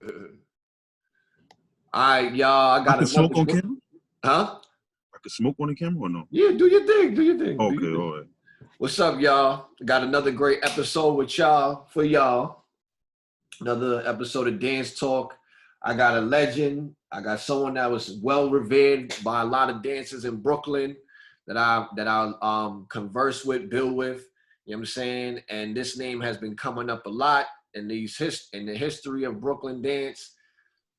All right, y'all. I I got can another smoke on good. camera? Huh? I can smoke on the camera or no? Yeah, do your thing. Do your thing. Do Okay, your thing. all right. What's up, y'all? Got another great episode with y'all for y'all. Another episode of Dance Talk. I got a legend. I got someone that was well revered by a lot of dancers in Brooklyn that I converse with, build with. You know what I'm saying? And this name has been coming up a lot in in the history of Brooklyn dance.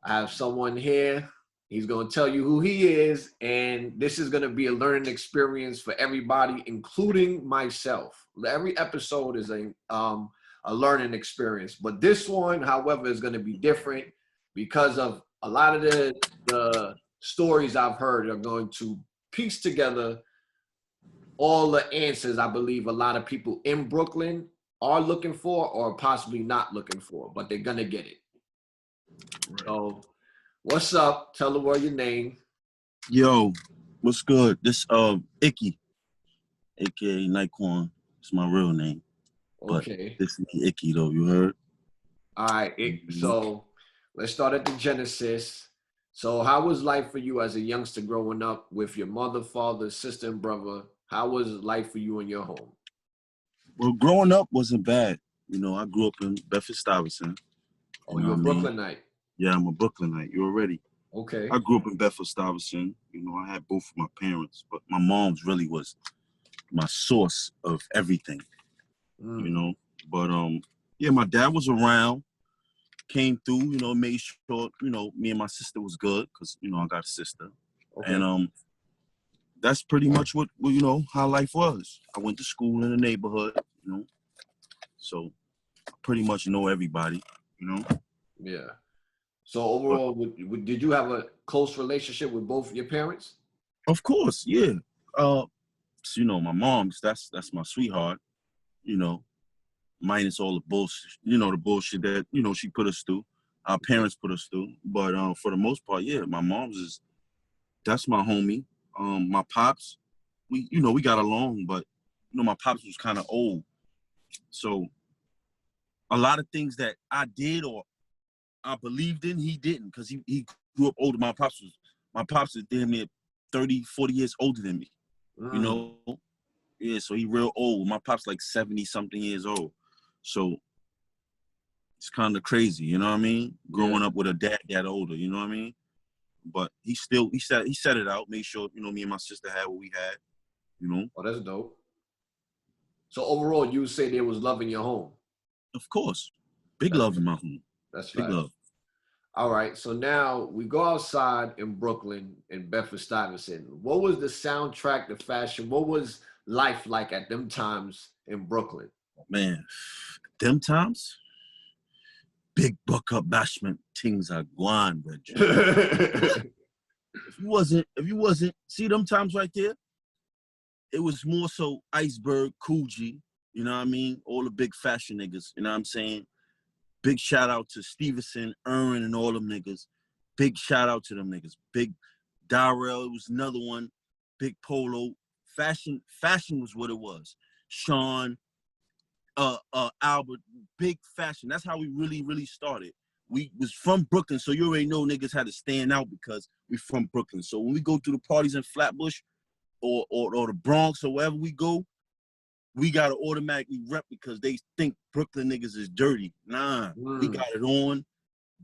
I have someone here. He's going to tell you who he is, and this is going to be a learning experience for everybody, including myself. Every episode is a learning experience, but this one, however, is going to be different because of a lot of the stories I've heard are going to piece together all the answers I believe a lot of people in Brooklyn are looking for or possibly not looking for, but they're going to get it. Right. So, what's up? Tell the world your name. Yo, what's good? This Icky, aka Nyquan. It's my real name. But Okay. this is Icky though, you heard? All right. So let's start at the genesis. So how was life for you as a youngster growing up with your mother, father, sister, and brother? How was life for you in your home? Well, growing up wasn't bad. You know, I grew up in Bedford-Stuyvesant. Oh, You know you're a what I mean? Brooklynite. Yeah, I'm a Brooklynite. You already. Okay. I grew up in Bedford-Stuyvesant. You know, I had both of my parents, but my mom's really was my source of everything. You know, but yeah, my dad was around, came through. You know, made sure me and my sister was good because I got a sister, Okay. and that's pretty much what how life was. I went to school in the neighborhood, so I pretty much know everybody, Yeah. So But overall, did you have a close relationship with both your parents? of course, yeah. So, my mom's that's my sweetheart, minus all the bullshit, the bullshit that she put us through. Our parents put us through, but for the most part, yeah, my mom's that's my homie. My pops, we got along, but my pops was kind of old, so a lot of things that I did or I believed in, he didn't, because he grew up older. My pops is damn near 30, 40 years older than me. Yeah, so he real old. My pop's like 70 something years old. So it's kind of crazy, you know what I mean? Growing up with a dad that older, you know what I mean? But he set it out, made sure, me and my sister had what we had, Oh, that's dope. So overall, you would say there was love in your home? Of course. Big love in my home. That's big right. love. All right, so now we go outside in Brooklyn, in Bedford-Stuyvesant. What was the soundtrack, the fashion? What was life like at them times in Brooklyn? Man, them times, big buck up bashment things are gone, Reggie. if you wasn't, see them times right there? It was more so Iceberg, Coogee, you know what I mean? All the big fashion niggas, you know what I'm saying? Big shout out to Stevenson, Earn, and all them niggas. Big shout out to them niggas. Big Darrell, it was another one. Big Polo. Fashion was what it was. Sean, Albert, big fashion. That's how we really, really started. We was from Brooklyn, so you already know niggas had to stand out because we from Brooklyn. So when we go to the parties in Flatbush or the Bronx or wherever we go, we gotta automatically rep because they think Brooklyn niggas is dirty. Nah, we got it on.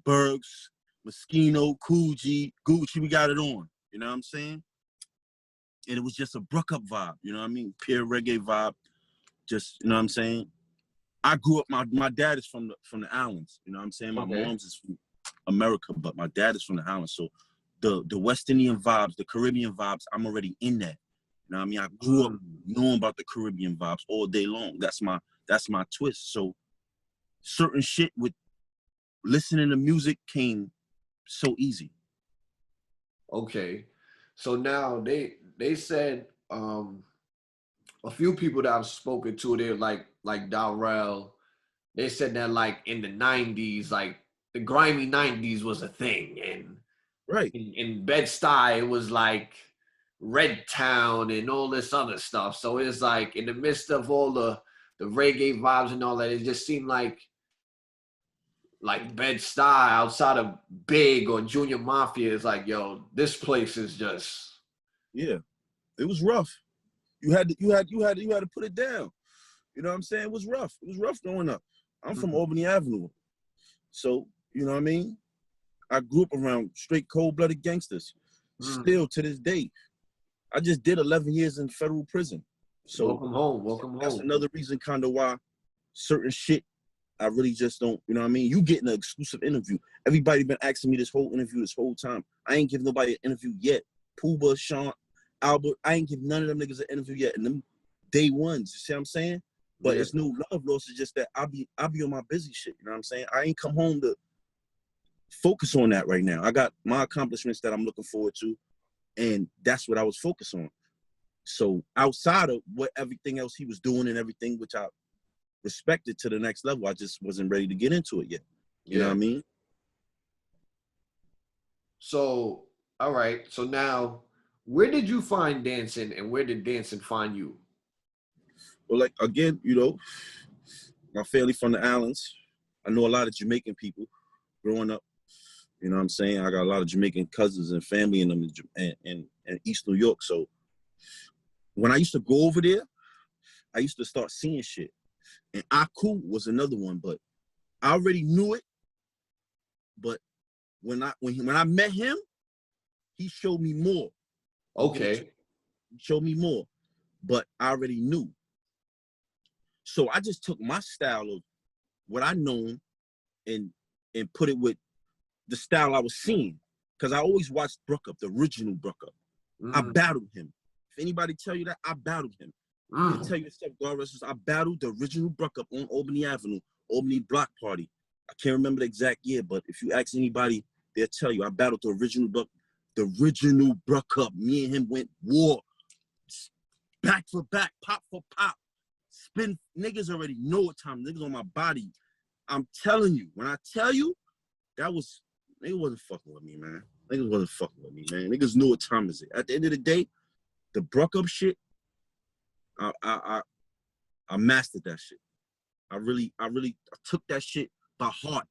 Bergs, Moschino, Coogee, Gucci, we got it on. You know what I'm saying? And it was just a Bruck up vibe, you know what I mean? Pure reggae vibe. Just, you know what I'm saying? I grew up, my dad is from the islands, you know what I'm saying? My mom's is from America, but my dad is from the islands. So the West Indian vibes, the Caribbean vibes, I'm already in that. You know what I mean? I grew up knowing about the Caribbean vibes all day long. That's my twist. So certain shit with listening to music came so easy. Okay. So now they said a few people that I've spoken to, they're like Darrell, they said that like in the 90s, like the grimy 90s was a thing. And right in Bed-Stuy, it was like Red Town and all this other stuff. So it's like in the midst of all the reggae vibes and all that, it just seemed like like Bed-Stuy outside of Big or Junior Mafia is like, yo, this place is just. Yeah, it was rough. You had to put it down. You know what I'm saying? It was rough. It was rough growing up. I'm from Albany Avenue. So, you know what I mean? I grew up around straight cold-blooded gangsters. Still to this day. I just did 11 years in federal prison. So welcome home. That's another reason kind of why certain shit I really just don't, you know what I mean? You getting an exclusive interview. Everybody been asking me this whole interview this whole time. I ain't giving nobody an interview yet. Pooba, Sean, Albert, I ain't giving none of them niggas an interview yet. And them day ones, you see what I'm saying? But it's no love loss. It's just that I'll be on my busy shit. You know what I'm saying? I ain't come home to focus on that right now. I got my accomplishments that I'm looking forward to, and that's what I was focused on. So outside of what everything else he was doing and everything, which I respected to the next level, I just wasn't ready to get into it yet. You know what I mean? So, all right. So now, where did you find dancing, and where did dancing find you? Well, like, again, you know, my family from the islands. I know a lot of Jamaican people growing up. You know what I'm saying? I got a lot of Jamaican cousins and family in them in East New York. So when I used to go over there, I used to start seeing shit. And Aku was another one, but I already knew it. But when I met him, he showed me more. Okay. He showed me more, but I already knew. So I just took my style of what I known and put it with the style I was seeing. Because I always watched Bruck Up, the original Bruck Up. I battled him. If anybody tell you that, I battled him. I can tell you stuff, God rest his soul. I battled the original Bruck Up on Albany Avenue, Albany Block Party. I can't remember the exact year, but if you ask anybody, they'll tell you I battled the original Bruck Up. Me and him went war. Back for back, pop for pop. Spin, niggas already know what time. Niggas on my body. I'm telling you, when I tell you, niggas wasn't fucking with me, man. Niggas wasn't fucking with me, man. Niggas knew what time is it. At the end of the day, the Bruck Up shit, I mastered that shit. I took that shit by heart.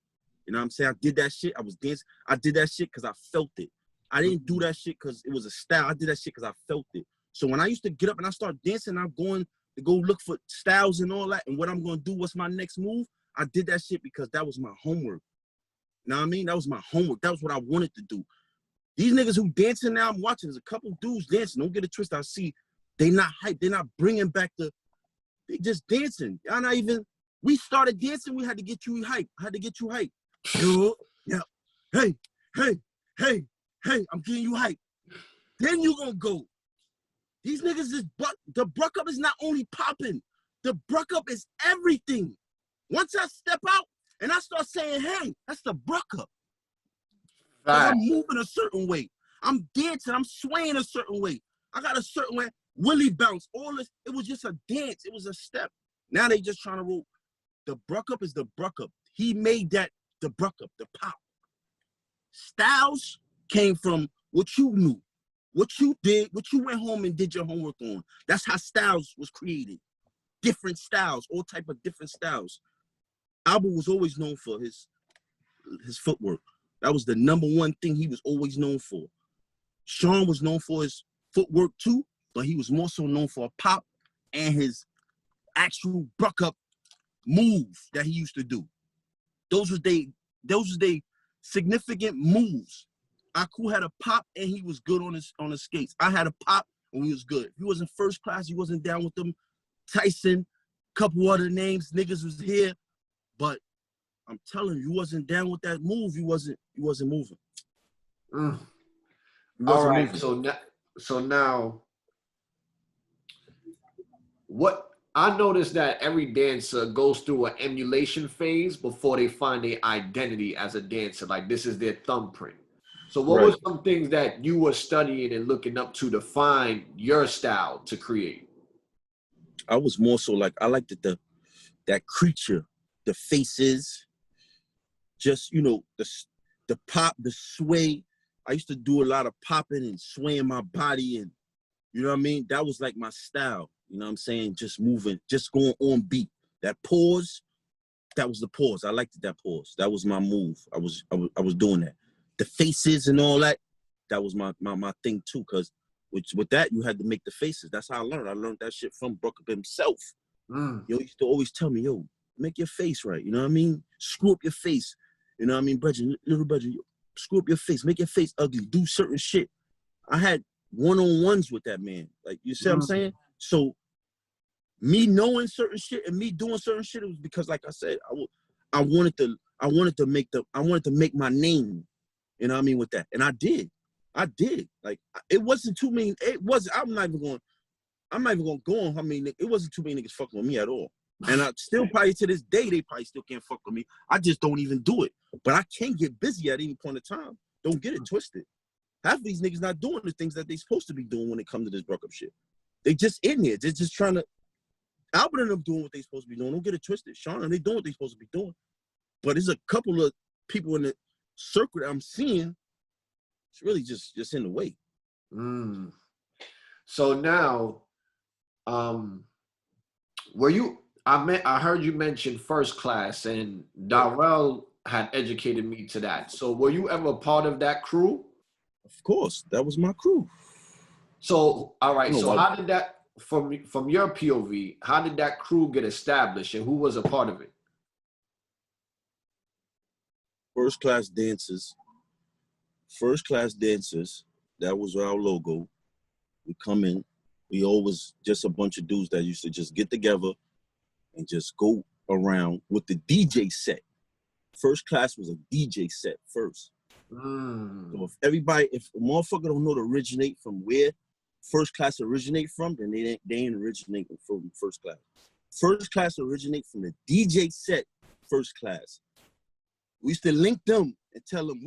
You know what I'm saying? I did that shit. I was dancing. I did that shit because I felt it. I didn't do that shit because it was a style. I did that shit because I felt it. So when I used to get up and I start dancing, I'm going to go look for styles and all that, and what I'm going to do, what's my next move, I did that shit because that was my homework. You know what I mean? That was my homework. That was what I wanted to do. These niggas who dancing now, I'm watching, there's a couple dudes dancing. Don't get it twisted. I see they not hype. They're not bringing back they just dancing. Y'all not even, we started dancing, we had to get you hype. I had to get you hype. Yeah. Hey, I'm getting you hype. Then you gonna go. These niggas the Bruck Up is not only popping. The Bruck Up is everything. Once I step out and I start saying, hey, that's the Bruck Up. I'm moving a certain way. I'm dancing. I'm swaying a certain way. I got a certain way. Willie bounce. All this. It was just a dance. It was a step. Now they just trying to roll. The Bruck Up is the Bruck Up. He made that the Bruck Up, the pop. Styles came from what you knew, what you did, what you went home and did your homework on. That's how Styles was created. Different styles, all type of different styles. Albert was always known for his footwork. That was the number one thing he was always known for. Sean was known for his footwork too, but he was more so known for a pop and his actual Bruck Up move that he used to do. Those was they significant moves. Aku had a pop and he was good on his skates. I had a pop and he was good. If he wasn't first class, he wasn't down with them. Tyson, couple other names, niggas was here, but I'm telling you, wasn't down with that move. He wasn't moving. All right, moving. So now, what I noticed that every dancer goes through an emulation phase before they find their identity as a dancer. Like this is their thumbprint. So what were some things that you were studying and looking up to find your style to create? I was more so like, I liked that creature, the faces, just, you know, the pop, the sway. I used to do a lot of popping and swaying my body, and you know what I mean? That was like my style. You know what I'm saying? Just moving, just going on beat. That pause, That was the pause. I liked that pause. That was my move. I was doing that. The faces and all that. That was my thing too. Cause with that you had to make the faces. That's how I learned. I learned that shit from Bruck himself. Yo, he used to always tell me, yo, make your face right. You know what I mean? Screw up your face. You know what I mean, brethren, little brethren, screw up your face. Make your face ugly. Do certain shit. I had one-on-ones with that man. Like, you see what I'm saying? So me knowing certain shit and me doing certain shit, it was because, like I said, I wanted to make my name. You know what I mean, with that. And I did. Like, it wasn't too many. I'm not even gonna go on how many niggas. It wasn't too many niggas fucking with me at all. And I still probably to this day, they probably still can't fuck with me. I just don't even do it. But I can get busy at any point in time. Don't get it twisted. Half of these niggas not doing the things that they supposed to be doing when it comes to this Bruck up shit. They just in here. They're just trying to. Albert and them doing what they supposed to be doing. Don't get it twisted. Sean and they doing what they supposed to be doing. But there's a couple of people in the circle that I'm seeing. It's really just in the way. So now, I heard you mention First Class, and Darrell had educated me to that. So were you ever a part of that crew? Of course, that was my crew. So, all right. So how did that, from your POV, how did that crew get established, and who was a part of it? First Class Dancers. That was our logo. We come in. We always just a bunch of dudes that used to just get together and just go around with the DJ set. First Class was a DJ set first. So if a motherfucker don't know to originate from where First Class originate from, then they ain't originate from First Class. First Class originate from the DJ set First Class. We used to link them and tell them,